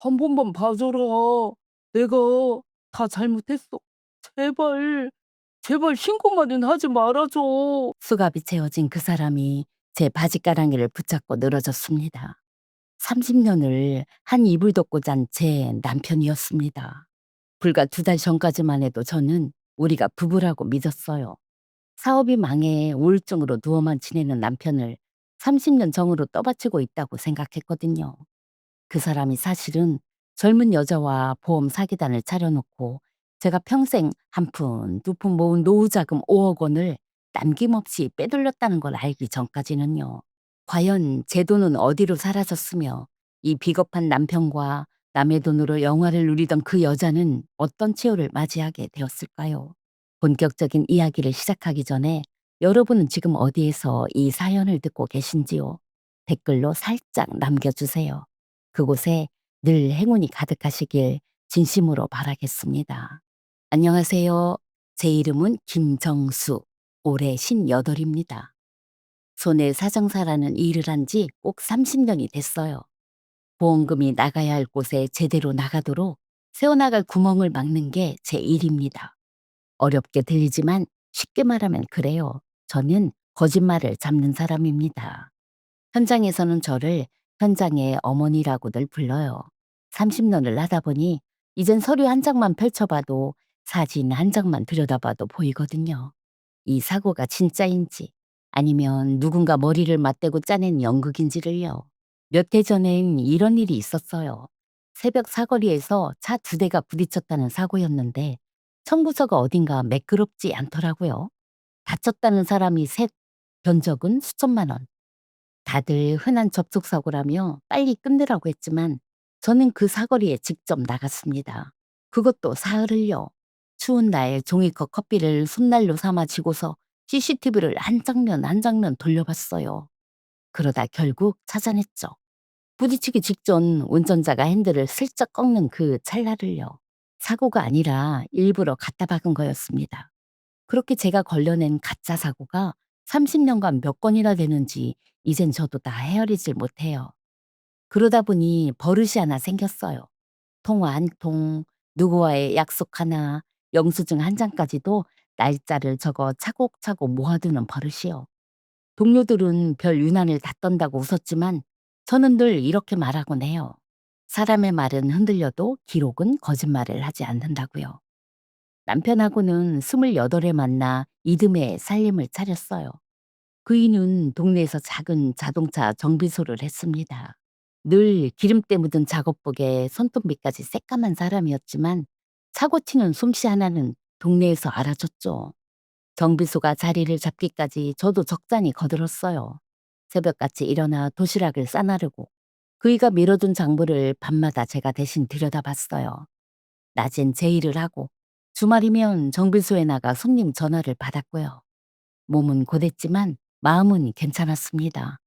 한 번만 봐줘라. 내가 다 잘못했어. 제발, 제발 신고만은 하지 말아줘. 수갑이 채워진 그 사람이 제 바지가랑이를 붙잡고 늘어졌습니다. 30년을 한 이불 덮고 잔 제 남편이었습니다. 불과 2달 전까지만 해도 저는 우리가 부부라고 믿었어요. 사업이 망해 우울증으로 누워만 지내는 남편을 30년 정으로 떠받치고 있다고 생각했거든요. 그 사람이 사실은 젊은 여자와 보험 사기단을 차려놓고 제가 평생 한 푼, 두 푼 모은 노후 자금 5억 원을 남김없이 빼돌렸다는 걸 알기 전까지는요. 과연 제 돈은 어디로 사라졌으며 이 비겁한 남편과 남의 돈으로 영화를 누리던 그 여자는 어떤 최후를 맞이하게 되었을까요? 본격적인 이야기를 시작하기 전에 여러분은 지금 어디에서 이 사연을 듣고 계신지요? 댓글로 살짝 남겨주세요. 그곳에 늘 행운이 가득하시길 진심으로 바라겠습니다. 안녕하세요. 제 이름은 김정수. 올해 58입니다. 손해 사정사라는 일을 한 지 꼭 30년이 됐어요. 보험금이 나가야 할 곳에 제대로 나가도록 새어나갈 구멍을 막는 게 제 일입니다. 어렵게 들리지만 쉽게 말하면 그래요. 저는 거짓말을 잡는 사람입니다. 현장에서는 저를 현장의 어머니라고들 불러요. 30년을 하다 보니 이젠 서류 한 장만 펼쳐봐도 사진 한 장만 들여다봐도 보이거든요. 이 사고가 진짜인지 아니면 누군가 머리를 맞대고 짜낸 연극인지를요. 몇 해 전엔 이런 일이 있었어요. 새벽 사거리에서 차 2대가 부딪혔다는 사고였는데 청구서가 어딘가 매끄럽지 않더라고요. 다쳤다는 사람이 셋, 견적은 수천만 원. 다들 흔한 접촉사고라며 빨리 끝내라고 했지만 저는 그 사거리에 직접 나갔습니다. 그것도 사흘을요. 추운 날 종이컵 커피를 손난로 삼아 쥐고서 CCTV를 한 장면 한 장면 돌려봤어요. 그러다 결국 찾아냈죠. 부딪히기 직전 운전자가 핸들을 슬쩍 꺾는 그 찰나를요. 사고가 아니라 일부러 갖다 박은 거였습니다. 그렇게 제가 걸려낸 가짜 사고가 30년간 몇 건이나 되는지 이젠 저도 다 헤아리질 못해요. 그러다 보니 버릇이 하나 생겼어요. 통화 한 통, 누구와의 약속 하나, 영수증 한 장까지도 날짜를 적어 차곡차곡 모아두는 버릇이요. 동료들은 별 유난을 다 떤다고 웃었지만 저는 늘 이렇게 말하곤 해요. 사람의 말은 흔들려도 기록은 거짓말을 하지 않는다고요. 남편하고는 28에 만나 이듬해 살림을 차렸어요. 그이는 동네에서 작은 자동차 정비소를 했습니다. 늘 기름때 묻은 작업복에 손톱밑까지 새까만 사람이었지만 사고 치는 솜씨 하나는 동네에서 알아줬죠. 정비소가 자리를 잡기까지 저도 적잖이 거들었어요. 새벽같이 일어나 도시락을 싸나르고 그이가 밀어둔 장부를 밤마다 제가 대신 들여다봤어요. 낮엔 제 일을 하고 주말이면 정비소에 나가 손님 전화를 받았고요. 몸은 고됐지만 마음은 괜찮았습니다.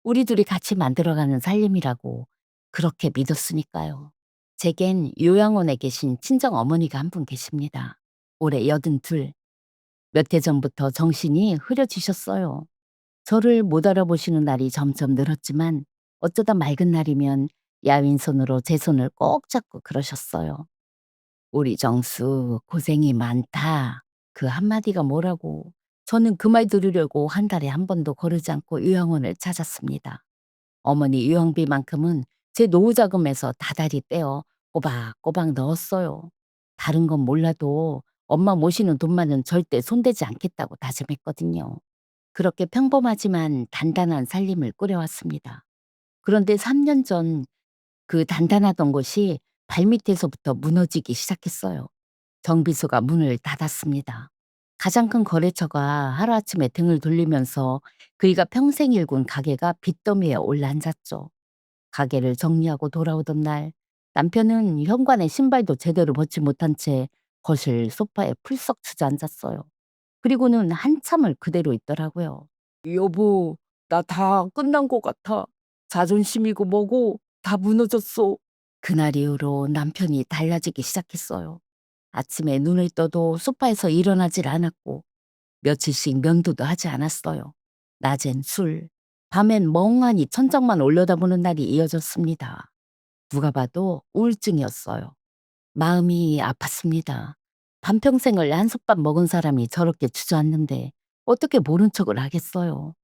우리 둘이 같이 만들어가는 살림이라고 그렇게 믿었으니까요. 제겐 요양원에 계신 친정 어머니가 한 분 계십니다. 올해 82. 몇 해 전부터 정신이 흐려지셨어요. 저를 못 알아보시는 날이 점점 늘었지만 어쩌다 맑은 날이면 야윈 손으로 제 손을 꼭 잡고 그러셨어요. 우리 정수 고생이 많다. 그 한마디가 뭐라고. 저는 그 말 들으려고 한 달에 한 번도 거르지 않고 요양원을 찾았습니다. 어머니 요양비만큼은 제 노후 자금에서 다달이 떼어 꼬박꼬박 넣었어요. 다른 건 몰라도 엄마 모시는 돈만은 절대 손대지 않겠다고 다짐했거든요. 그렇게 평범하지만 단단한 살림을 꾸려왔습니다. 그런데 3년 전 그 단단하던 것이 발밑에서부터 무너지기 시작했어요. 정비소가 문을 닫았습니다. 가장 큰 거래처가 하루아침에 등을 돌리면서 그이가 평생 일군 가게가 빚더미에 올라앉았죠. 가게를 정리하고 돌아오던 날 남편은 현관에 신발도 제대로 벗지 못한 채 거실 소파에 풀썩 주저앉았어요. 그리고는 한참을 그대로 있더라고요. 여보, 나 다 끝난 것 같아. 자존심이고 뭐고 다 무너졌어. 그날 이후로 남편이 달라지기 시작했어요. 아침에 눈을 떠도 소파에서 일어나질 않았고 며칠씩 면도도 하지 않았어요. 낮엔 술, 밤엔 멍하니 천장만 올려다보는 날이 이어졌습니다. 누가 봐도 우울증이었어요. 마음이 아팠습니다. 반평생을 한솥밥 먹은 사람이 저렇게 주저앉는데 어떻게 모른 척을 하겠어요.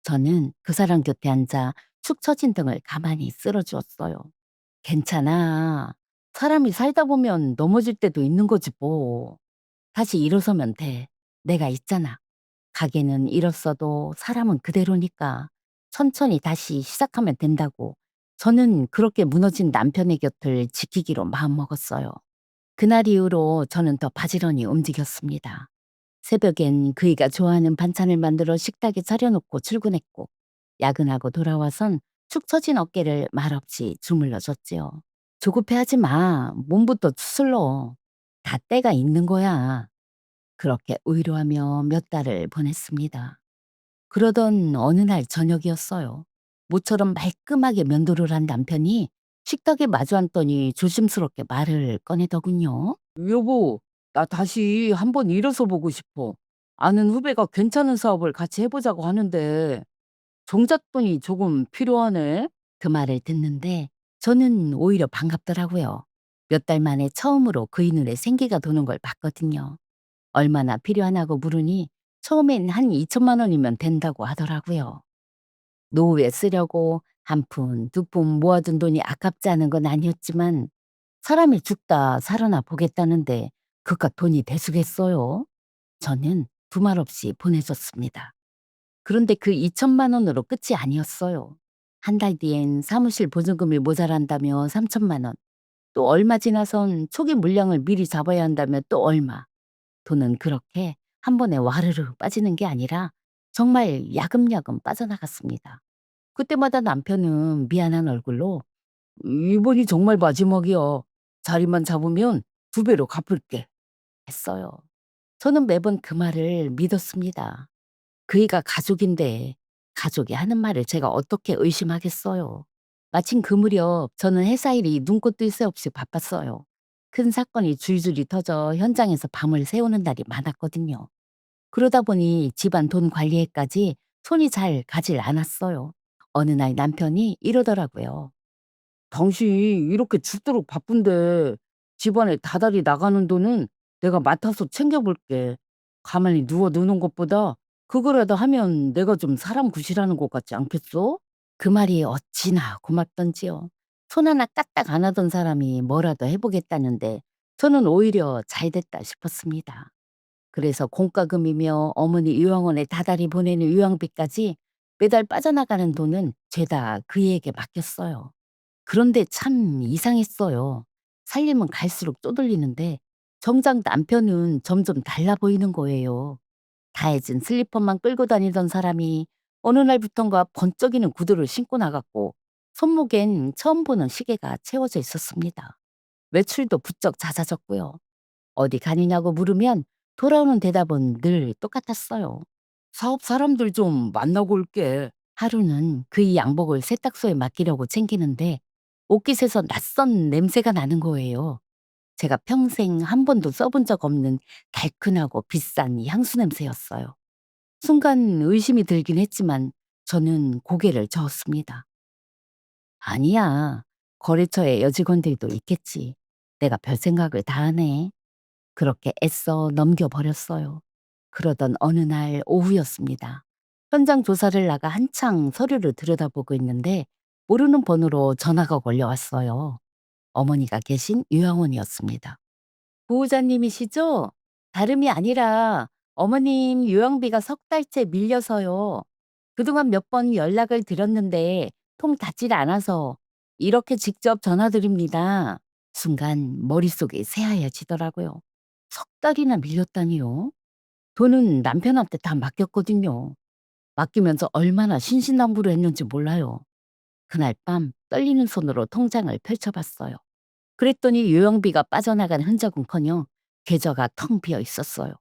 저는 그 사람 곁에 앉아 축 처진 등을 가만히 쓸어주었어요. 괜찮아. 사람이 살다 보면 넘어질 때도 있는 거지 뭐. 다시 일어서면 돼. 내가 있잖아. 가게는 잃었어도 사람은 그대로니까 천천히 다시 시작하면 된다고. 저는 그렇게 무너진 남편의 곁을 지키기로 마음먹었어요. 그날 이후로 저는 더 바지런히 움직였습니다. 새벽엔 그이가 좋아하는 반찬을 만들어 식탁에 차려놓고 출근했고, 야근하고 돌아와선 축 처진 어깨를 말없이 주물러 줬지요. 조급해하지 마. 몸부터 추슬러. 다 때가 있는 거야. 그렇게 위로하며 몇 달을 보냈습니다. 그러던 어느 날 저녁이었어요. 모처럼 말끔하게 면도를 한 남편이 식탁에 마주 앉더니 조심스럽게 말을 꺼내더군요. 여보, 나 다시 한번 일어서 보고 싶어. 아는 후배가 괜찮은 사업을 같이 해보자고 하는데 종잣돈이 조금 필요하네. 그 말을 듣는데 저는 오히려 반갑더라고요. 몇 달 만에 처음으로 그의 눈에 생기가 도는 걸 봤거든요. 얼마나 필요하냐고 물으니 처음엔 한 2천만 원이면 된다고 하더라고요. 노후에 쓰려고 한 푼, 두 푼 모아둔 돈이 아깝지 않은 건 아니었지만 사람이 죽다 살아나 보겠다는데 그깟 돈이 대수겠어요? 저는 두말 없이 보내줬습니다. 그런데 그 2천만 원으로 끝이 아니었어요. 한 달 뒤엔 사무실 보증금이 모자란다며 3천만 원, 또 얼마 지나선 초기 물량을 미리 잡아야 한다며 또 얼마. 돈은 그렇게 한 번에 와르르 빠지는 게 아니라 정말 야금야금 빠져나갔습니다. 그때마다 남편은 미안한 얼굴로 이번이 정말 마지막이야. 자리만 잡으면 두 배로 갚을게. 했어요. 저는 매번 그 말을 믿었습니다. 그이가 가족인데 가족이 하는 말을 제가 어떻게 의심하겠어요. 마침 그 무렵 저는 회사 일이 눈꽃 뜰 새 없이 바빴어요. 큰 사건이 줄줄이 터져 현장에서 밤을 새우는 날이 많았거든요. 그러다 보니 집안 돈 관리에까지 손이 잘 가질 않았어요. 어느 날 남편이 이러더라고요. 당신이 이렇게 죽도록 바쁜데 집안에 다달이 나가는 돈은 내가 맡아서 챙겨볼게. 가만히 누워 누는 것보다 그거라도 하면 내가 좀 사람 구실하는 것 같지 않겠어? 그 말이 어찌나 고맙던지요. 손 하나 까딱 안 하던 사람이 뭐라도 해보겠다는데 저는 오히려 잘됐다 싶었습니다. 그래서 공과금이며 어머니 요양원에 다달이 보내는 요양비까지 매달 빠져나가는 돈은 죄다 그이에게 맡겼어요. 그런데 참 이상했어요. 살림은 갈수록 쪼들리는데 정작 남편은 점점 달라 보이는 거예요. 다해진 슬리퍼만 끌고 다니던 사람이 어느 날부턴가 번쩍이는 구두를 신고 나갔고 손목엔 처음 보는 시계가 채워져 있었습니다. 외출도 부쩍 잦아졌고요. 어디 가느냐고 물으면 돌아오는 대답은 늘 똑같았어요. 사업 사람들 좀 만나고 올게. 하루는 그의 양복을 세탁소에 맡기려고 챙기는데 옷깃에서 낯선 냄새가 나는 거예요. 제가 평생 한 번도 써본 적 없는 달큰하고 비싼 향수 냄새였어요. 순간 의심이 들긴 했지만 저는 고개를 저었습니다. 아니야. 거래처에 여직원들도 있겠지. 내가 별 생각을 다 하네. 그렇게 애써 넘겨버렸어요. 그러던 어느 날 오후였습니다. 현장 조사를 나가 한창 서류를 들여다보고 있는데 모르는 번호로 전화가 걸려왔어요. 어머니가 계신 요양원이었습니다. 보호자님이시죠? 다름이 아니라 어머님 요양비가 석 달째 밀려서요. 그동안 몇 번 연락을 드렸는데 통 닿질 않아서 이렇게 직접 전화드립니다. 순간 머릿속이 새하얘지더라고요. 석 달이나 밀렸다니요? 돈은 남편한테 다 맡겼거든요. 맡기면서 얼마나 신신당부를 했는지 몰라요. 그날 밤 떨리는 손으로 통장을 펼쳐봤어요. 그랬더니 요양비가 빠져나간 흔적은커녕 계좌가 텅 비어 있었어요.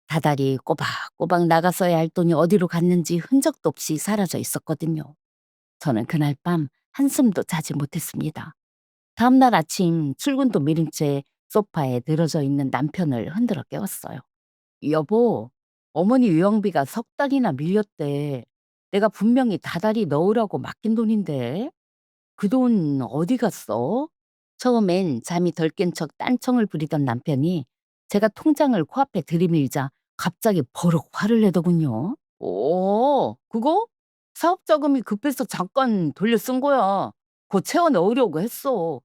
다달이 꼬박꼬박 나갔어야 할 돈이 어디로 갔는지 흔적도 없이 사라져 있었거든요. 저는 그날 밤 한숨도 자지 못했습니다. 다음날 아침 출근도 미룬 채 소파에 늘어져 있는 남편을 흔들어 깨웠어요. 여보, 어머니 요양비가 석 달이나 밀렸대. 내가 분명히 다달이 넣으라고 맡긴 돈인데. 그 돈 어디 갔어? 처음엔 잠이 덜 깬 척 딴청을 부리던 남편이 제가 통장을 코앞에 들이밀자 갑자기 버럭 화를 내더군요. 그거? 사업 자금이 급해서 잠깐 돌려 쓴 거야. 그거 채워 넣으려고 했어.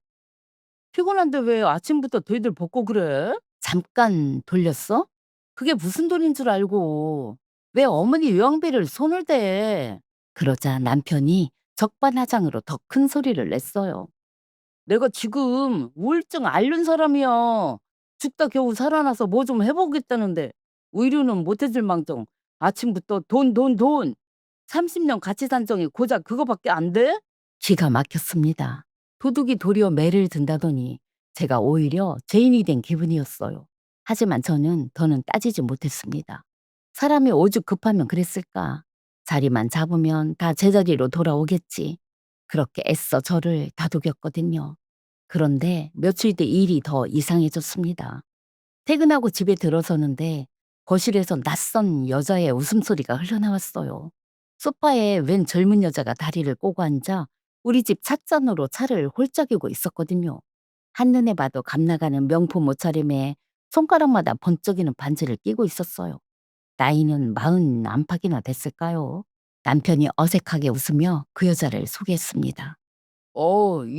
피곤한데 왜 아침부터 되들 볶고 그래? 잠깐 돌렸어? 그게 무슨 돈인 줄 알고. 왜 어머니 요양비를 손을 대? 그러자 남편이 적반하장으로 더 큰 소리를 냈어요. 내가 지금 우울증 앓는 사람이야. 죽다 겨우 살아나서 뭐 좀 해보겠다는데 의료는 못 해줄 망정 아침부터 돈, 돈, 돈. 30년 같이 산 정이 고작 그거밖에 안 돼? 기가 막혔습니다. 도둑이 도리어 매를 든다더니 제가 오히려 죄인이 된 기분이었어요. 하지만 저는 더는 따지지 못했습니다. 사람이 오죽 급하면 그랬을까. 자리만 잡으면 다 제자리로 돌아오겠지. 그렇게 애써 저를 다독였거든요. 그런데 며칠 뒤 일이 더 이상해졌습니다. 퇴근하고 집에 들어서는데 거실에서 낯선 여자의 웃음소리가 흘러나왔어요. 소파에 웬 젊은 여자가 다리를 꼬고 앉아 우리 집 찻잔으로 차를 홀짝이고 있었거든요. 한눈에 봐도 감나가는 명품 옷차림에 손가락마다 번쩍이는 반지를 끼고 있었어요. 나이는 40 안팎이나 됐을까요? 남편이 어색하게 웃으며 그 여자를 소개했습니다.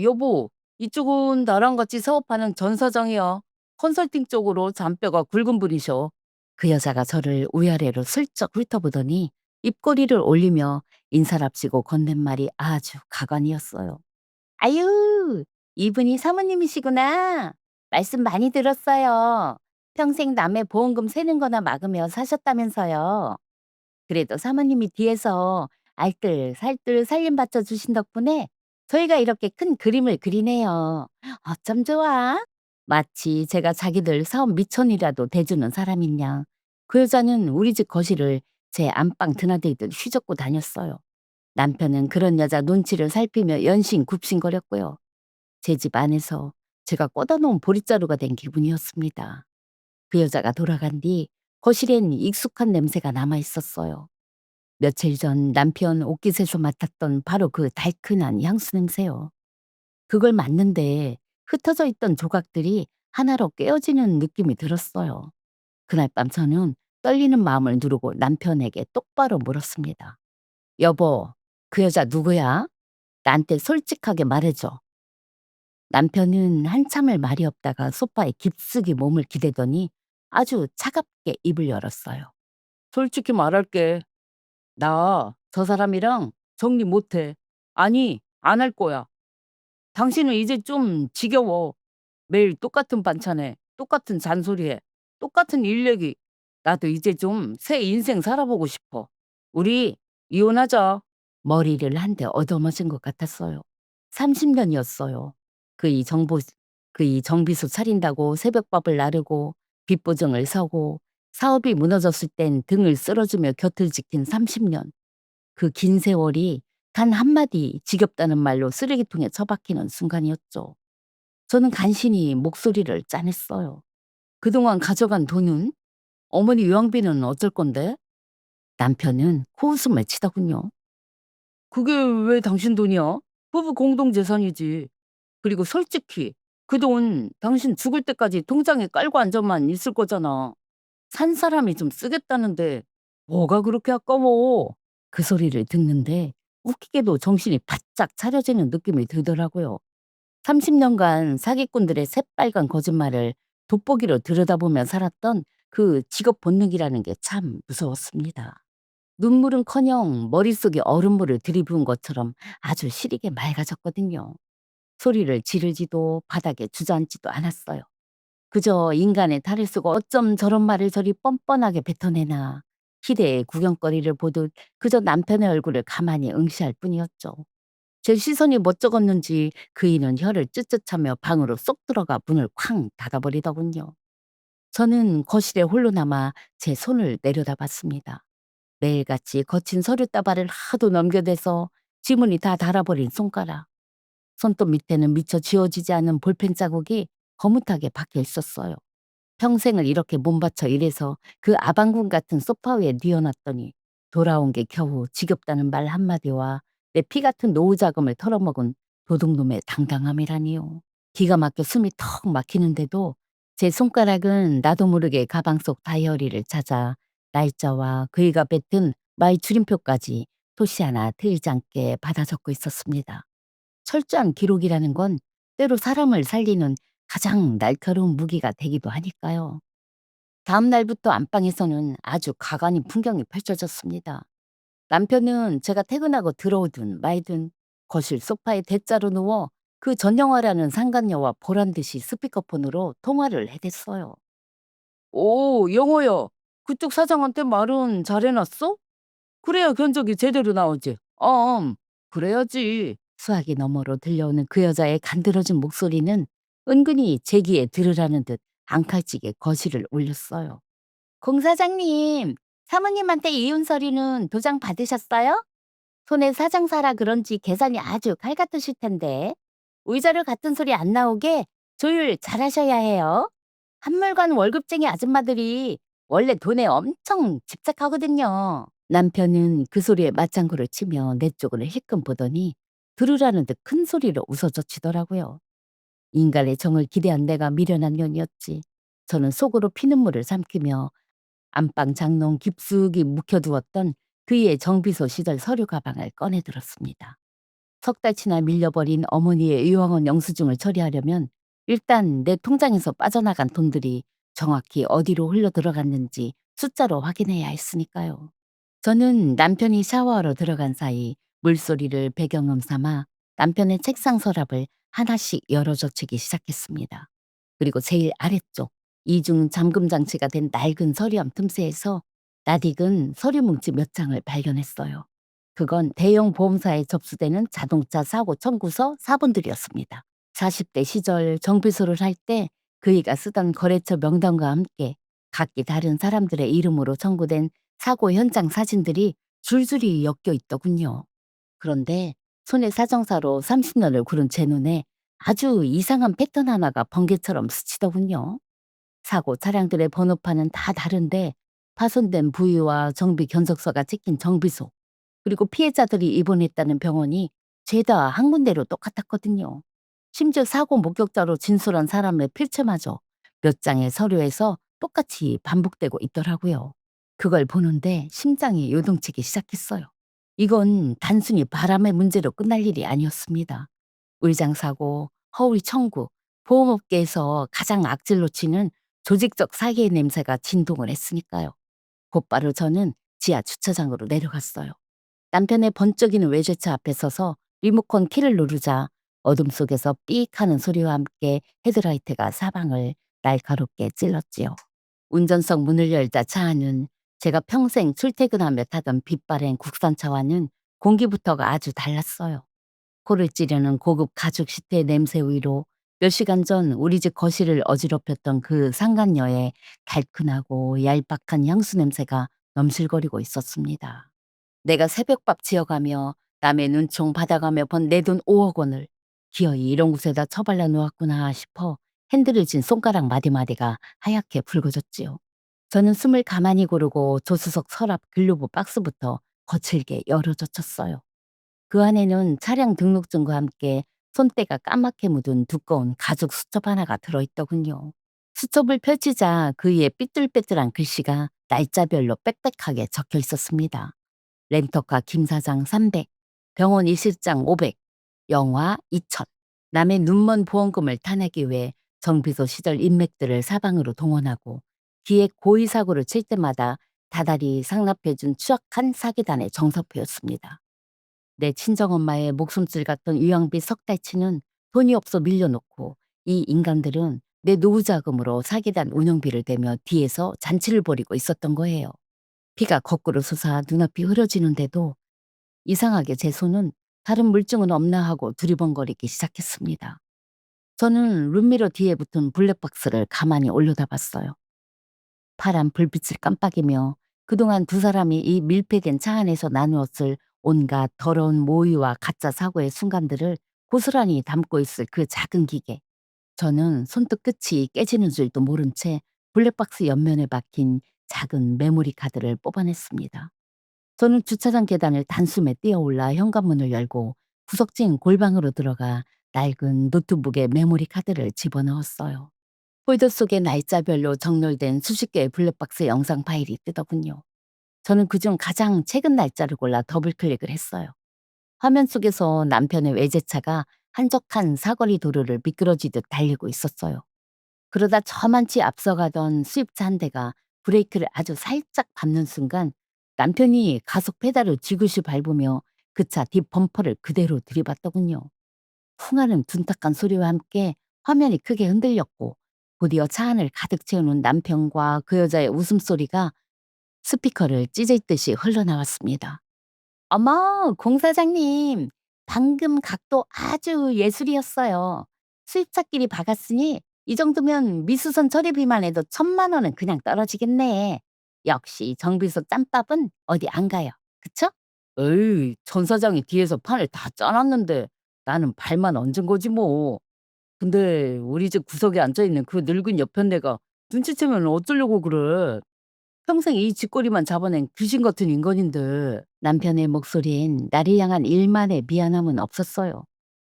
여보, 이쪽은 나랑 같이 사업하는 전 사장이야. 컨설팅 쪽으로 잔뼈가 굵은 분이셔. 그 여자가 저를 위아래로 슬쩍 훑어보더니 입꼬리를 올리며 인사랍시고 건넨 말이 아주 가관이었어요. 아유, 이분이 사모님이시구나. 말씀 많이 들었어요. 평생 남의 보험금 세는 거나 막으며 사셨다면서요. 그래도 사모님이 뒤에서 알뜰살뜰 살림 받쳐주신 덕분에 저희가 이렇게 큰 그림을 그리네요. 어쩜 좋아? 마치 제가 자기들 사업 미천이라도 대주는 사람인 양. 그 여자는 우리 집 거실을 제 안방 드나들듯 휘젓고 다녔어요. 남편은 그런 여자 눈치를 살피며 연신 굽신거렸고요. 제 집 안에서 제가 꽂아 놓은 보릿자루가 된 기분이었습니다. 그 여자가 돌아간 뒤 거실엔 익숙한 냄새가 남아 있었어요. 며칠 전 남편 옷깃에서 맡았던 바로 그 달큰한 향수 냄새요. 그걸 맡는데 흩어져 있던 조각들이 하나로 깨어지는 느낌이 들었어요. 그날 밤 저는 떨리는 마음을 누르고 남편에게 똑바로 물었습니다. 여보, 그 여자 누구야? 나한테 솔직하게 말해줘. 남편은 한참을 말이 없다가 소파에 깊숙이 몸을 기대더니 아주 차갑게 입을 열었어요. 솔직히 말할게. 나 저 사람이랑 정리 못 해. 아니, 안 할 거야. 당신은 이제 좀 지겨워. 매일 똑같은 반찬에 똑같은 잔소리에 똑같은 일 얘기. 나도 이제 좀 새 인생 살아보고 싶어. 우리 이혼하자. 머리를 한 대 얻어맞은 것 같았어요. 30년이었어요. 그 이 정비소 차린다고 새벽밥을 나르고 빚보증을 서고 사업이 무너졌을 땐 등을 쓸어주며 곁을 지킨 30년. 그 긴 세월이 단 한마디 지겹다는 말로 쓰레기통에 처박히는 순간이었죠. 저는 간신히 목소리를 짜냈어요. 그동안 가져간 돈은? 어머니 요양비는 어쩔 건데? 남편은 코웃음을 치더군요. 그게 왜 당신 돈이야? 부부 공동 재산이지. 그리고 솔직히 그 돈 당신 죽을 때까지 통장에 깔고 앉아만 있을 거잖아. 산 사람이 좀 쓰겠다는데 뭐가 그렇게 아까워? 그 소리를 듣는데 웃기게도 정신이 바짝 차려지는 느낌이 들더라고요. 30년간 사기꾼들의 새빨간 거짓말을 돋보기로 들여다보며 살았던 그 직업 본능이라는 게 참 무서웠습니다. 눈물은커녕 머릿속에 얼음물을 들이부은 것처럼 아주 시리게 맑아졌거든요. 소리를 지르지도 바닥에 주저앉지도 않았어요. 그저 인간의 탈을 쓰고 어쩜 저런 말을 저리 뻔뻔하게 뱉어내나. 희대의 구경거리를 보듯 그저 남편의 얼굴을 가만히 응시할 뿐이었죠. 제 시선이 멋쩍었는지 그이는 혀를 쯧쯧하며 방으로 쏙 들어가 문을 쾅 닫아버리더군요. 저는 거실에 홀로 남아 제 손을 내려다봤습니다. 매일같이 거친 서류 따발을 하도 넘겨대서 지문이 다 닳아버린 손가락. 손톱 밑에는 미처 지워지지 않은 볼펜 자국이 거뭇하게 박혀 있었어요. 평생을 이렇게 몸바쳐 일해서 그 아방궁 같은 소파 위에 뉘어놨더니 돌아온 게 겨우 지겹다는 말 한마디와 내 피 같은 노후 자금을 털어먹은 도둑놈의 당당함이라니요. 기가 막혀 숨이 턱 막히는데도 제 손가락은 나도 모르게 가방 속 다이어리를 찾아 날짜와 그이가 뱉은 마이 줄임표까지 토시 하나 틀리지 않게 받아 적고 있었습니다. 철저한 기록이라는 건 때로 사람을 살리는 가장 날카로운 무기가 되기도 하니까요. 다음 날부터 안방에서는 아주 가관인 풍경이 펼쳐졌습니다. 남편은 제가 퇴근하고 들어오든 말든 거실 소파에 대자로 누워 그 전영화라는 상간녀와 보란 듯이 스피커폰으로 통화를 해댔어요. 오, 영호야. 그쪽 사장한테 말은 잘해놨어? 그래야 견적이 제대로 나오지. 그래야지. 수화기 너머로 들려오는 그 여자의 간드러진 목소리는 은근히 제 귀에 들으라는 듯 앙칼지게 거실을 울렸어요. 공사장님, 사모님한테 이혼 서류는 도장 받으셨어요? 손에 사장사라 그런지 계산이 아주 칼 같으실 텐데. 의자를 같은 소리 안 나오게 조율 잘하셔야 해요. 한물관 월급쟁이 아줌마들이 원래 돈에 엄청 집착하거든요. 남편은 그 소리에 맞장구를 치며 내 쪽으로 힐끔 보더니 들으라는 듯 큰 소리로 웃어젖히더라고요. 인간의 정을 기대한 내가 미련한 년이었지. 저는 속으로 피눈물을 삼키며 안방 장롱 깊숙이 묵혀두었던 그의 정비소 시절 서류 가방을 꺼내 들었습니다. 석 달치나 밀려버린 어머니의 유황원 영수증을 처리하려면 일단 내 통장에서 빠져나간 돈들이 정확히 어디로 흘러 들어갔는지 숫자로 확인해야 했으니까요. 저는 남편이 샤워하러 들어간 사이 물소리를 배경음 삼아 남편의 책상 서랍을 하나씩 열어젖히기 시작했습니다. 그리고 제일 아래쪽 이중 잠금 장치가 된 낡은 서류함 틈새에서 낯익은 서류 뭉치 몇 장을 발견했어요. 그건 대형 보험사에 접수되는 자동차 사고 청구서 사본들이었습니다. 40대 시절 정비소를 할 때 그이가 쓰던 거래처 명단과 함께 각기 다른 사람들의 이름으로 청구된 사고 현장 사진들이 줄줄이 엮여 있더군요. 그런데 손해 사정사로 30년을 구른 제 눈에 아주 이상한 패턴 하나가 번개처럼 스치더군요. 사고 차량들의 번호판은 다 다른데 파손된 부위와 정비 견적서가 찍힌 정비소, 그리고 피해자들이 입원했다는 병원이 죄다 한 군데로 똑같았거든요. 심지어 사고 목격자로 진술한 사람의 필체마저 몇 장의 서류에서 똑같이 반복되고 있더라고요. 그걸 보는데 심장이 요동치기 시작했어요. 이건 단순히 바람의 문제로 끝날 일이 아니었습니다. 의장 사고, 허위 청구, 보험업계에서 가장 악질로 치는 조직적 사기의 냄새가 진동을 했으니까요. 곧바로 저는 지하 주차장으로 내려갔어요. 남편의 번쩍이는 외제차 앞에 서서 리모컨 키를 누르자 어둠 속에서 삑 하는 소리와 함께 헤드라이트가 사방을 날카롭게 찔렀지요. 운전석 문을 열자 차 안은 제가 평생 출퇴근하며 타던 빛바랜 국산차와는 공기부터가 아주 달랐어요. 코를 찌르는 고급 가죽 시트의 냄새 위로 몇 시간 전 우리 집 거실을 어지럽혔던 그 상간녀의 달큰하고 얄팍한 향수 냄새가 넘실거리고 있었습니다. 내가 새벽밥 지어가며 남의 눈총 받아가며 번 내 돈 5억 원을 기어이 이런 곳에다 처발라 놓았구나 싶어 핸들을 쥔 손가락 마디마디가 하얗게 붉어졌지요. 저는 숨을 가만히 고르고 조수석 서랍 글로브 박스부터 거칠게 열어젖혔어요. 그 안에는 차량 등록증과 함께 손때가 까맣게 묻은 두꺼운 가죽 수첩 하나가 들어있더군요. 수첩을 펼치자 그 위에 삐뚤빼뚤한 글씨가 날짜별로 빽빽하게 적혀 있었습니다. 렌터카 김 사장 300, 병원 이실장 500, 영화 2000. 남의 눈먼 보험금을 타내기 위해 정비소 시절 인맥들을 사방으로 동원하고 기획 고의 사고를 칠 때마다 다달이 상납해준 추악한 사기단의 정석표였습니다. 내 친정엄마의 목숨줄 같던 유양비 석 달치는 돈이 없어 밀려놓고 이 인간들은 내 노후 자금으로 사기단 운영비를 대며 뒤에서 잔치를 벌이고 있었던 거예요. 피가 거꾸로 솟아 눈앞이 흐려지는데도 이상하게 제 손은 다른 물증은 없나 하고 두리번거리기 시작했습니다. 저는 룸미러 뒤에 붙은 블랙박스를 가만히 올려다봤어요. 파란 불빛을 깜빡이며 그동안 두 사람이 이 밀폐된 차 안에서 나누었을 온갖 더러운 모의와 가짜 사고의 순간들을 고스란히 담고 있을 그 작은 기계. 저는 손톱 끝이 깨지는 줄도 모른 채 블랙박스 옆면에 박힌 작은 메모리 카드를 뽑아냈습니다. 저는 주차장 계단을 단숨에 뛰어올라 현관문을 열고 구석진 골방으로 들어가 낡은 노트북에 메모리 카드를 집어넣었어요. 폴더 속에 날짜별로 정렬된 수십 개의 블랙박스 영상 파일이 뜨더군요. 저는 그중 가장 최근 날짜를 골라 더블 클릭을 했어요. 화면 속에서 남편의 외제차가 한적한 사거리 도로를 미끄러지듯 달리고 있었어요. 그러다 저만치 앞서가던 수입차 한 대가 브레이크를 아주 살짝 밟는 순간 남편이 가속 페달을 지그시 밟으며 그 차 뒷 범퍼를 그대로 들이받더군요. 풍하는 둔탁한 소리와 함께 화면이 크게 흔들렸고 곧이어 차 안을 가득 채우는 남편과 그 여자의 웃음소리가 스피커를 찢을 듯이 흘러나왔습니다. 어머, 공사장님. 방금 각도 아주 예술이었어요. 수입차끼리 박았으니 이 정도면 미수선 처리비만 해도 1,000만 원은 그냥 떨어지겠네. 역시 정비소 짬밥은 어디 안 가요. 그쵸? 에이, 전 사장이 뒤에서 판을 다 짜놨는데 나는 발만 얹은 거지 뭐. 근데 우리 집 구석에 앉아있는 그 늙은 여편네가 눈치채면 어쩌려고 그래. 평생 이 짓거리만 잡아낸 귀신 같은 인간인데. 남편의 목소리엔 나를 향한 일만의 미안함은 없었어요.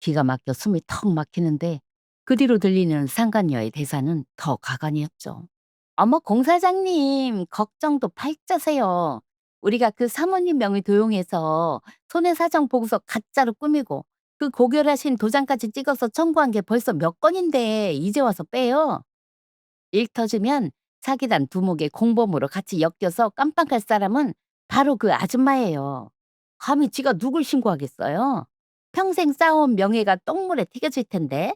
기가 막혀 숨이 턱 막히는데 그 뒤로 들리는 상간녀의 대사는 더 가관이었죠. 어머, 공사장님, 걱정도 팔자세요. 우리가 그 사모님 명의 도용해서 손해사정 보고서 가짜로 꾸미고 그 고결하신 도장까지 찍어서 청구한 게 벌써 몇 건인데 이제 와서 빼요. 일 터지면 사기단 두목의 공범으로 같이 엮여서 깜빵갈 사람은 바로 그 아줌마예요. 감히 지가 누굴 신고하겠어요? 평생 쌓아온 명예가 똥물에 튀겨질 텐데.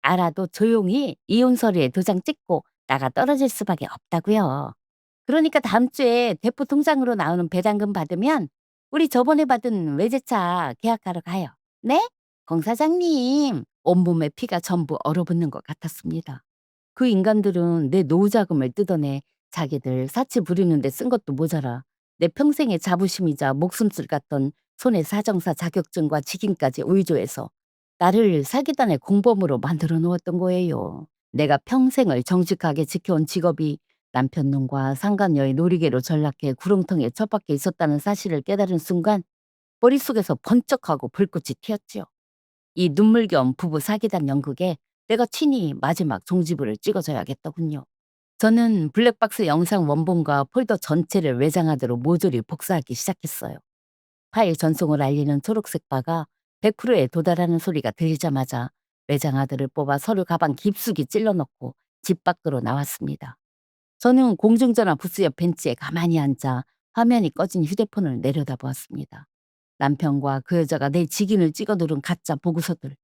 알아도 조용히 이혼 서류에 도장 찍고 나가 떨어질 수밖에 없다고요. 그러니까 다음 주에 대포 통장으로 나오는 배당금 받으면 우리 저번에 받은 외제차 계약하러 가요. 네? 공 사장님. 온몸에 피가 전부 얼어붙는 것 같았습니다. 그 인간들은 내 노후 자금을 뜯어내 자기들 사치 부리는데 쓴 것도 모자라 내 평생의 자부심이자 목숨줄 같던 손해 사정사 자격증과 직인까지 위조해서 나를 사기단의 공범으로 만들어 놓았던 거예요. 내가 평생을 정직하게 지켜온 직업이 남편 놈과 상간녀의 놀이개로 전락해 구렁텅이에 처박혀 있었다는 사실을 깨달은 순간 머릿속에서 번쩍하고 불꽃이 튀었지요. 이 눈물겸 부부 사기단 연극에 내가 친히 마지막 종지부를 찍어줘야겠더군요. 저는 블랙박스 영상 원본과 폴더 전체를 외장하드로 모조리 복사하기 시작했어요. 파일 전송을 알리는 초록색 바가 100%에 도달하는 소리가 들리자마자 외장하드를 뽑아 서류 가방 깊숙이 찔러 넣고 집 밖으로 나왔습니다. 저는 공중전화 부스 옆 벤치에 가만히 앉아 화면이 꺼진 휴대폰을 내려다보았습니다. 남편과 그 여자가 내 직인을 찍어 누른 가짜 보고서들,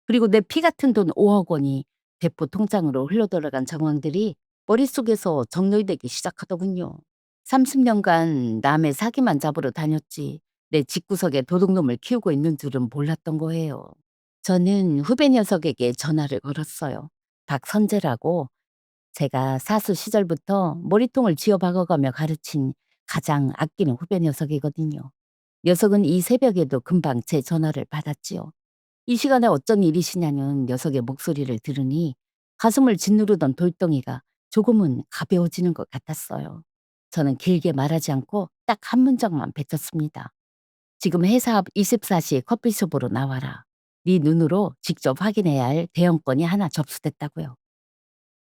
그리고 내 피 같은 돈 5억 원이 대포 통장으로 흘러들어간 정황들이 머릿속에서 정렬되기 시작하더군요. 30년간 남의 사기만 잡으러 다녔지 내 집구석에 도둑놈을 키우고 있는 줄은 몰랐던 거예요. 저는 후배 녀석에게 전화를 걸었어요. 박선재라고, 제가 사수 시절부터 머리통을 쥐어 박아가며 가르친 가장 아끼는 후배 녀석이거든요. 녀석은 이 새벽에도 금방 제 전화를 받았지요. 이 시간에 어쩐 일이시냐는 녀석의 목소리를 들으니 가슴을 짓누르던 돌덩이가 조금은 가벼워지는 것 같았어요. 저는 길게 말하지 않고 딱 한 문장만 뱉었습니다. 지금 회사 앞 24시 커피숍으로 나와라. 네 눈으로 직접 확인해야 할 대형건이 하나 접수됐다고요.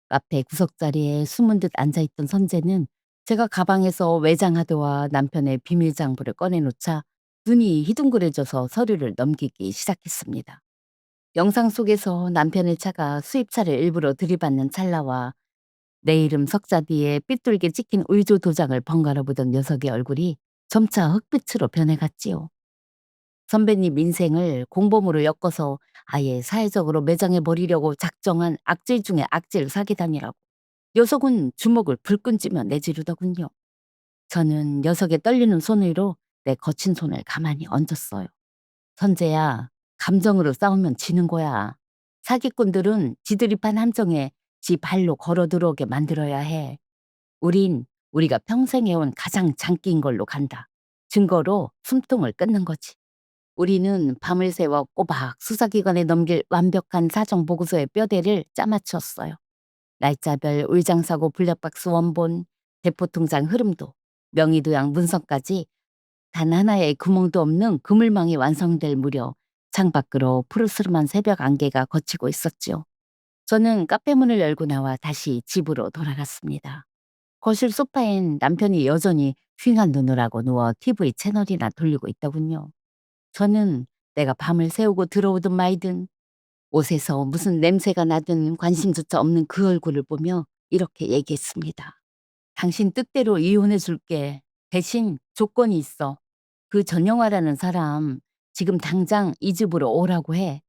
카페 구석자리에 숨은 듯 앉아있던 선재는 제가 가방에서 외장하드와 남편의 비밀 장부를 꺼내놓자 눈이 희둥그레져서 서류를 넘기기 시작했습니다. 영상 속에서 남편의 차가 수입차를 일부러 들이받는 찰나와 내 이름 석자 뒤에 삐뚤게 찍힌 의조 도장을 번갈아 보던 녀석의 얼굴이 점차 흑빛으로 변해갔지요. 선배님 인생을 공범으로 엮어서 아예 사회적으로 매장해 버리려고 작정한 악질 중에 악질 사기단이라고. 녀석은 주먹을 불끈 쥐며 내지르더군요. 저는 녀석의 떨리는 손 위로 내 거친 손을 가만히 얹었어요. 선재야, 감정으로 싸우면 지는 거야. 사기꾼들은 지들이 판 함정에 지 발로 걸어 들어오게 만들어야 해. 우린 우리가 평생 해온 가장 장기인 걸로 간다. 증거로 숨통을 끊는 거지. 우리는 밤을 새워 꼬박 수사기관에 넘길 완벽한 사정보고서의 뼈대를 짜맞추었어요. 날짜별 울장사고 블랙박스 원본, 대포통장 흐름도, 명의도양 문서까지 단 하나의 구멍도 없는 그물망이 완성될 무렵 창밖으로 푸르스름한 새벽 안개가 걷히고 있었죠. 저는 카페 문을 열고 나와 다시 집으로 돌아갔습니다. 거실 소파엔 남편이 여전히 휭한 눈을 하고 누워 TV 채널이나 돌리고 있더군요. 저는 내가 밤을 새우고 들어오든 말든 옷에서 무슨 냄새가 나든 관심조차 없는 그 얼굴을 보며 이렇게 얘기했습니다. 당신 뜻대로 이혼해 줄게. 대신 조건이 있어. 그 전영화라는 사람 지금 당장 이 집으로 오라고 해.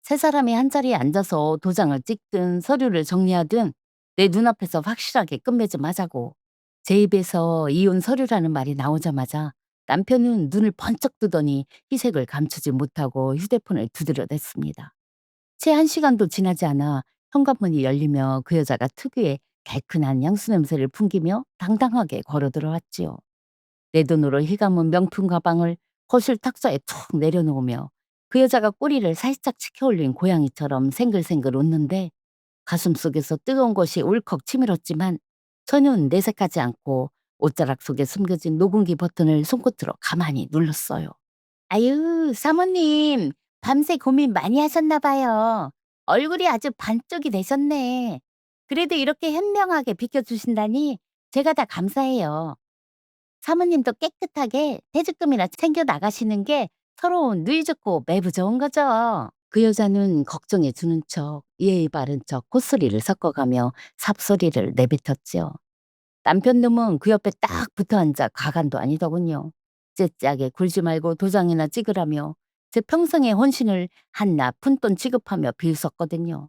세 사람이 한자리에 앉아서 도장을 찍든 서류를 정리하든 내 눈앞에서 확실하게 끝맺음 하자고. 제 입에서 이혼 서류라는 말이 나오자마자 남편은 눈을 번쩍 뜨더니 희색을 감추지 못하고 휴대폰을 두드려댔습니다. 채 1시간도 지나지 않아 현관문이 열리며 그 여자가 특유의 달큰한 향수 냄새를 풍기며 당당하게 걸어 들어왔지요. 내 돈으로 휘감은 명품 가방을 거실 탁자에 툭 내려놓으며 그 여자가 꼬리를 살짝 치켜올린 고양이처럼 생글생글 웃는데 가슴속에서 뜨거운 것이 울컥 치밀었지만 저는 내색하지 않고 옷자락 속에 숨겨진 녹음기 버튼을 손끝으로 가만히 눌렀어요. 아유, 사모님, 밤새 고민 많이 하셨나 봐요. 얼굴이 아주 반쪽이 되셨네. 그래도 이렇게 현명하게 비켜주신다니 제가 다 감사해요. 사모님도 깨끗하게 퇴직금이나 챙겨 나가시는 게 서로 누이 좋고 매부 좋은 거죠. 그 여자는 걱정해 주는 척, 예의 바른 척 콧소리를 섞어가며 삽소리를 내뱉었지요. 남편 놈은 그 옆에 딱 붙어 앉아 가관도 아니더군요. 째째하게 굴지 말고 도장이나 찍으라며 제 평생의 헌신을 한낱 푼돈 취급하며 비웃었거든요.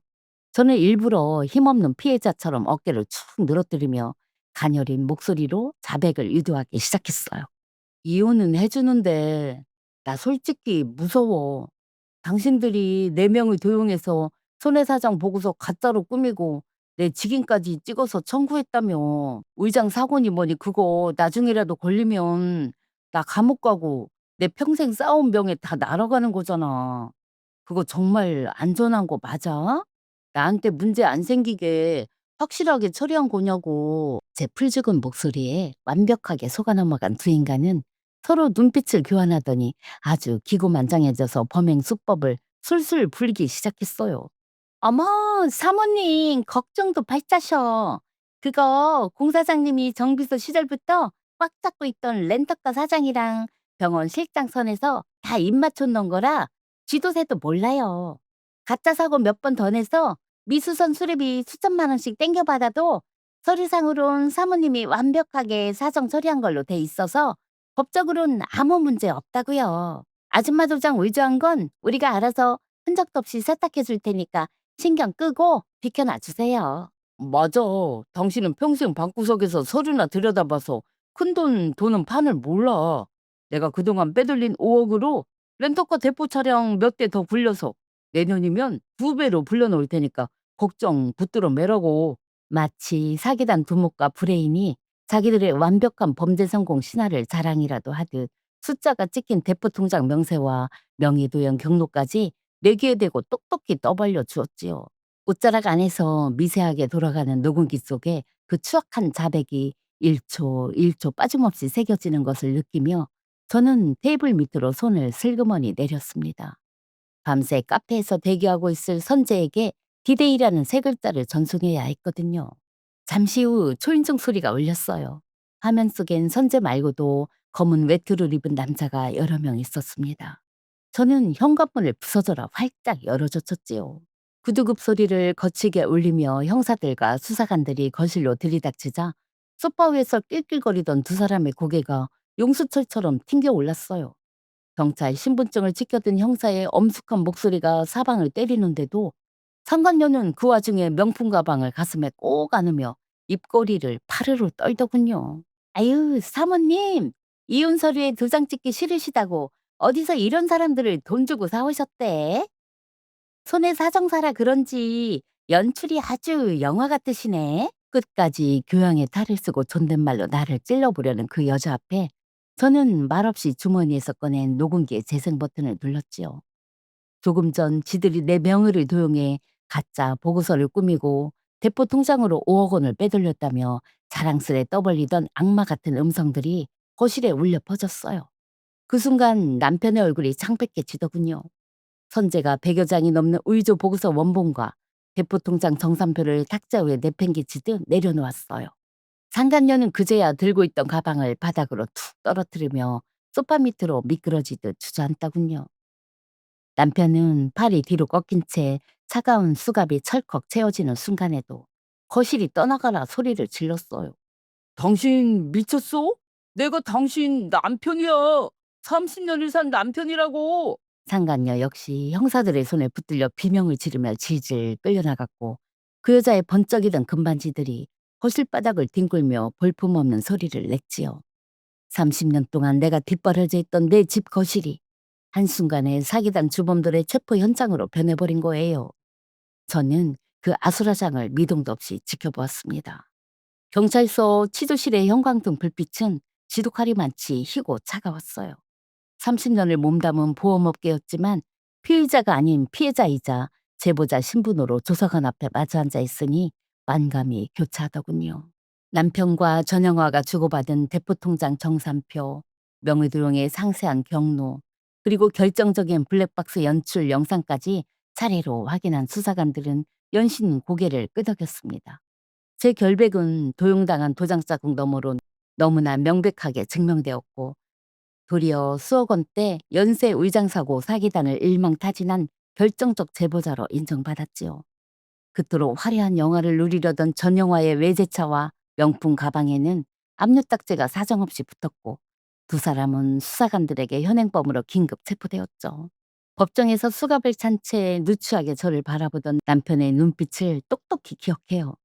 저는 일부러 힘없는 피해자처럼 어깨를 축 늘어뜨리며 가녀린 목소리로 자백을 유도하기 시작했어요. 이혼은 해주는데 나 솔직히 무서워. 당신들이 4명을 도용해서 손해사정 보고서 가짜로 꾸미고 내 직인까지 찍어서 청구했다며. 의장 사고니 뭐니 그거 나중에라도 걸리면 나 감옥 가고 내 평생 쌓아온 병에 다 날아가는 거잖아. 그거 정말 안전한 거 맞아? 나한테 문제 안 생기게 확실하게 처리한 거냐고. 제 풀죽은 목소리에 완벽하게 속아 넘어간 두 인간은 서로 눈빛을 교환하더니 아주 기고만장해져서 범행 수법을 술술 불기 시작했어요. 어머, 사모님, 걱정도 발자셔. 그거 공사장님이 정비소 시절부터 꽉 잡고 있던 렌터카 사장이랑 병원 실장 선에서 다 입맞춰 놓은 거라 쥐도새도 몰라요. 가짜 사고 몇 번 더 내서 미수선 수리비 수천만 원씩 땡겨받아도 서류상으론 사모님이 완벽하게 사정 처리한 걸로 돼 있어서 법적으로는 아무 문제 없다고요. 아줌마 도장 위조한 건 우리가 알아서 흔적도 없이 세탁해 줄 테니까 신경 끄고 비켜놔 주세요. 맞아. 당신은 평생 방구석에서 서류나 들여다봐서 큰돈 도는 판을 몰라. 내가 그동안 빼돌린 5억으로 렌터카 대포 차량 몇 대 더 불려서 내년이면 2배로 불려놓을 테니까 걱정 붙들어 매라고. 마치 사기단 두목과 브레인이 자기들의 완벽한 범죄 성공 신화를 자랑이라도 하듯 숫자가 찍힌 대포 통장 명세와 명의도형 경로까지 내귀에 대고 똑똑히 떠벌려 주었지요. 옷자락 안에서 미세하게 돌아가는 녹음기 속에 그 추악한 자백이 1초 1초 빠짐없이 새겨지는 것을 느끼며 저는 테이블 밑으로 손을 슬그머니 내렸습니다. 밤새 카페에서 대기하고 있을 선재에게 디데이라는 세 글자를 전송해야 했거든요. 잠시 후 초인종 소리가 울렸어요. 화면 속엔 선재 말고도 검은 외투를 입은 남자가 여러 명 있었습니다. 저는 현관문을 부서져라 활짝 열어젖혔지요. 구두굽 소리를 거치게 울리며 형사들과 수사관들이 거실로 들이닥치자 소파 위에서 낄낄거리던 두 사람의 고개가 용수철처럼 튕겨 올랐어요. 경찰 신분증을 지켜든 형사의 엄숙한 목소리가 사방을 때리는데도 상관녀는 그 와중에 명품 가방을 가슴에 꼭 안으며 입꼬리를 파르르 떨더군요. 아유, 사모님, 이혼 서류에 도장 찍기 싫으시다고 어디서 이런 사람들을 돈 주고 사오셨대? 손에 사정사라 그런지 연출이 아주 영화 같으시네. 끝까지 교양의 탈을 쓰고 존댓말로 나를 찔러보려는 그 여자 앞에 저는 말없이 주머니에서 꺼낸 녹음기의 재생 버튼을 눌렀지요. 조금 전 지들이 내 명의를 도용해 가짜 보고서를 꾸미고 대포 통장으로 5억 원을 빼돌렸다며 자랑스레 떠벌리던 악마 같은 음성들이 거실에 울려 퍼졌어요. 그 순간 남편의 얼굴이 창백해지더군요. 선재가 100여 장이 넘는 의조 보고서 원본과 대포통장 정산표를 탁자 위에 내팽개치듯 내려놓았어요. 상간녀는 그제야 들고 있던 가방을 바닥으로 툭 떨어뜨리며 소파 밑으로 미끄러지듯 주저앉더군요. 남편은 팔이 뒤로 꺾인 채 차가운 수갑이 철컥 채워지는 순간에도 거실이 떠나가라 소리를 질렀어요. 당신 미쳤어? 내가 당신 남편이야. 30년을 산 남편이라고. 상간녀 역시 형사들의 손에 붙들려 비명을 지르며 질질 끌려나갔고 그 여자의 번쩍이던 금반지들이 거실 바닥을 뒹굴며 볼품없는 소리를 냈지요. 30년 동안 내가 뒷바라져 있던 내 집 거실이 한순간에 사기단 주범들의 체포 현장으로 변해버린 거예요. 저는 그 아수라장을 미동도 없이 지켜보았습니다. 경찰서 치조실의 형광등 불빛은 지독하리 많지 희고 차가웠어요. 30년을 몸담은 보험업계였지만 피의자가 아닌 피해자이자 제보자 신분으로 조사관 앞에 마주 앉아 있으니 만감이 교차하더군요. 남편과 전영화가 주고받은 대포통장 정산표, 명의도용의 상세한 경로, 그리고 결정적인 블랙박스 연출 영상까지 차례로 확인한 수사관들은 연신 고개를 끄덕였습니다. 제 결백은 도용당한 도장 자국 너머로 너무나 명백하게 증명되었고 도리어 수억 원대 연쇄 의장사고 사기단을 일망타진한 결정적 제보자로 인정받았지요. 그토록 화려한 영화를 누리려던 전영화의 외제차와 명품 가방에는 압류딱지가 사정없이 붙었고 두 사람은 수사관들에게 현행범으로 긴급 체포되었죠. 법정에서 수갑을 찬 채 누추하게 저를 바라보던 남편의 눈빛을 똑똑히 기억해요.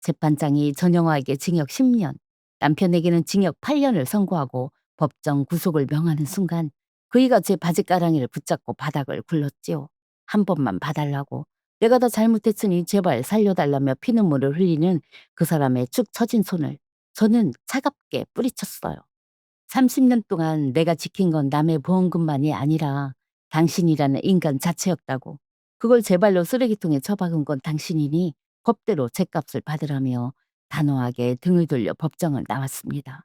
재판장이 전영화에게 징역 10년, 남편에게는 징역 8년을 선고하고 법정 구속을 명하는 순간 그이가 제 바지가랑이를 붙잡고 바닥을 굴렀지요. 한 번만 봐달라고. 내가 다 잘못했으니 제발 살려달라며 피눈물을 흘리는 그 사람의 축 처진 손을 저는 차갑게 뿌리쳤어요. 30년 동안 내가 지킨 건 남의 보험금만이 아니라 당신이라는 인간 자체였다고. 그걸 제 발로 쓰레기통에 처박은 건 당신이니 법대로 죗값을 받으라며 단호하게 등을 돌려 법정을 나왔습니다.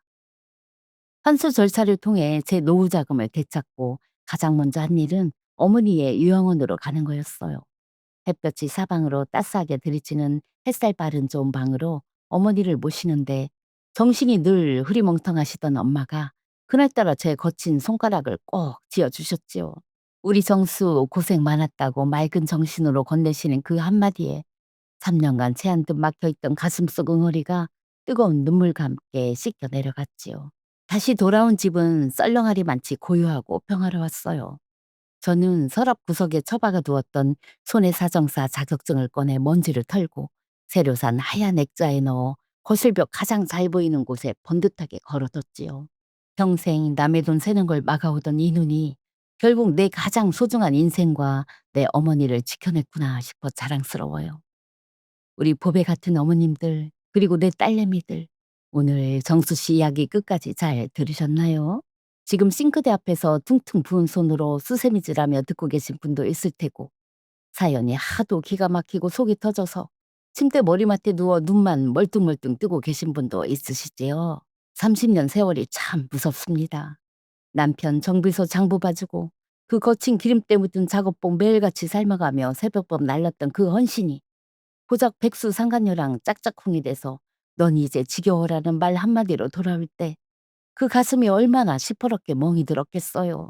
환수 절차를 통해 제 노후 자금을 되찾고 가장 먼저 한 일은 어머니의 요양원으로 가는 거였어요. 햇볕이 사방으로 따스하게 들이치는 햇살 바른 좋은 방으로 어머니를 모시는데 정신이 늘 흐리멍텅하시던 엄마가 그날따라 제 거친 손가락을 꼭 쥐어주셨지요. 우리 정수 고생 많았다고 맑은 정신으로 건네시는 그 한마디에 3년간 채한 듯 막혀있던 가슴속 응어리가 뜨거운 눈물과 함께 씻겨 내려갔지요. 다시 돌아온 집은 썰렁하리만치 고요하고 평화로웠어요. 저는 서랍 구석에 처박아 두었던 손해사정사 자격증을 꺼내 먼지를 털고 새로 산 하얀 액자에 넣어 거실벽 가장 잘 보이는 곳에 번듯하게 걸어뒀지요. 평생 남의 돈 세는 걸 막아오던 이 눈이 결국 내 가장 소중한 인생과 내 어머니를 지켜냈구나 싶어 자랑스러워요. 우리 보배 같은 어머님들 그리고 내 딸내미들 오늘 정수 씨 이야기 끝까지 잘 들으셨나요? 지금 싱크대 앞에서 퉁퉁 부은 손으로 수세미질하며 듣고 계신 분도 있을 테고 사연이 하도 기가 막히고 속이 터져서 침대 머리맡에 누워 눈만 멀뚱멀뚱 뜨고 계신 분도 있으시지요. 30년 세월이 참 무섭습니다. 남편 정비소 장부 봐주고 그 거친 기름때 묻은 작업복 매일같이 삶아가며 새벽밥 날랐던 그 헌신이 고작 백수 상간녀랑 짝짝꿍이 돼서 넌 이제 지겨워라는 말 한마디로 돌아올 때 그 가슴이 얼마나 시퍼렇게 멍이 들었겠어요.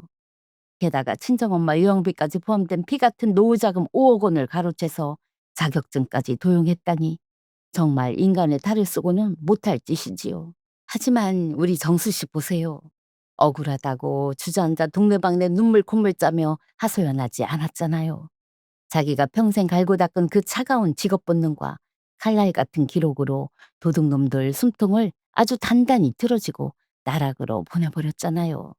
게다가 친정엄마 요양비까지 포함된 피 같은 노후자금 5억 원을 가로채서 자격증까지 도용했다니 정말 인간의 탈을 쓰고는 못할 짓이지요. 하지만 우리 정수 씨 보세요. 억울하다고 주저앉아 동네방네 눈물 콧물 짜며 하소연하지 않았잖아요. 자기가 평생 갈고 닦은 그 차가운 직업 본능과 칼날 같은 기록으로 도둑놈들 숨통을 아주 단단히 틀어지고 나락으로 보내버렸잖아요.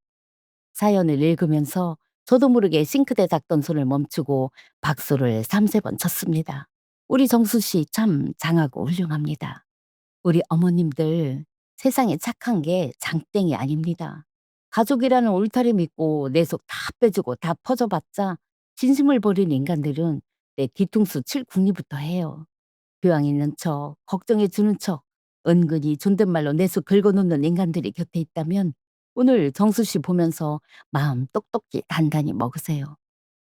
사연을 읽으면서 저도 모르게 싱크대 닦던 손을 멈추고 박수를 3~4번 쳤습니다. 우리 정수 씨 참 장하고 훌륭합니다. 우리 어머님들 세상에 착한 게 장땡이 아닙니다. 가족이라는 울타리 믿고 내 속 다 빼주고 다 퍼져봤자 진심을 버린 인간들은 내 뒤통수 칠 궁리부터 해요. 교양 있는 척, 걱정해 주는 척, 은근히 존댓말로 내 속 긁어놓는 인간들이 곁에 있다면 오늘 정수 씨 보면서 마음 똑똑히 단단히 먹으세요.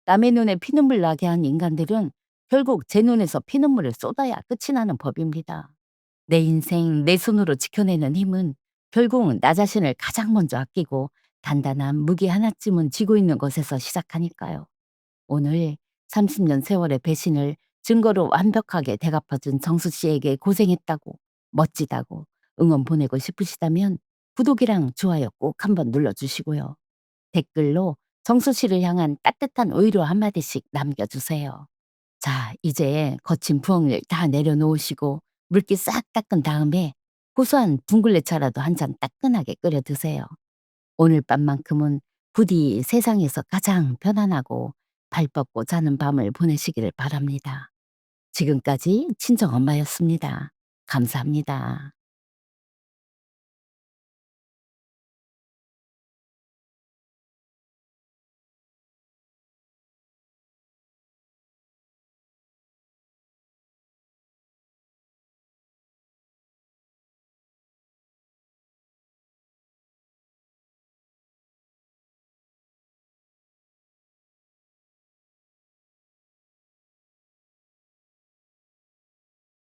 남의 눈에 피눈물 나게 한 인간들은 결국 제 눈에서 피눈물을 쏟아야 끝이 나는 법입니다. 내 인생 내 손으로 지켜내는 힘은 결국 나 자신을 가장 먼저 아끼고 단단한 무기 하나쯤은 쥐고 있는 것에서 시작하니까요. 오늘 30년 세월의 배신을 증거로 완벽하게 대갚아준 정수 씨에게 고생했다고, 멋지다고 응원 보내고 싶으시다면 구독이랑 좋아요 꼭 한번 눌러주시고요. 댓글로 정수 씨를 향한 따뜻한 오위로 한마디씩 남겨주세요. 자, 이제 거친 부엌일 다 내려놓으시고 물기 싹 닦은 다음에 고소한 둥글레차라도 한 잔 따끈하게 끓여 드세요. 오늘 밤만큼은 부디 세상에서 가장 편안하고 발 뻗고 자는 밤을 보내시기를 바랍니다. 지금까지 친정엄마였습니다. 감사합니다.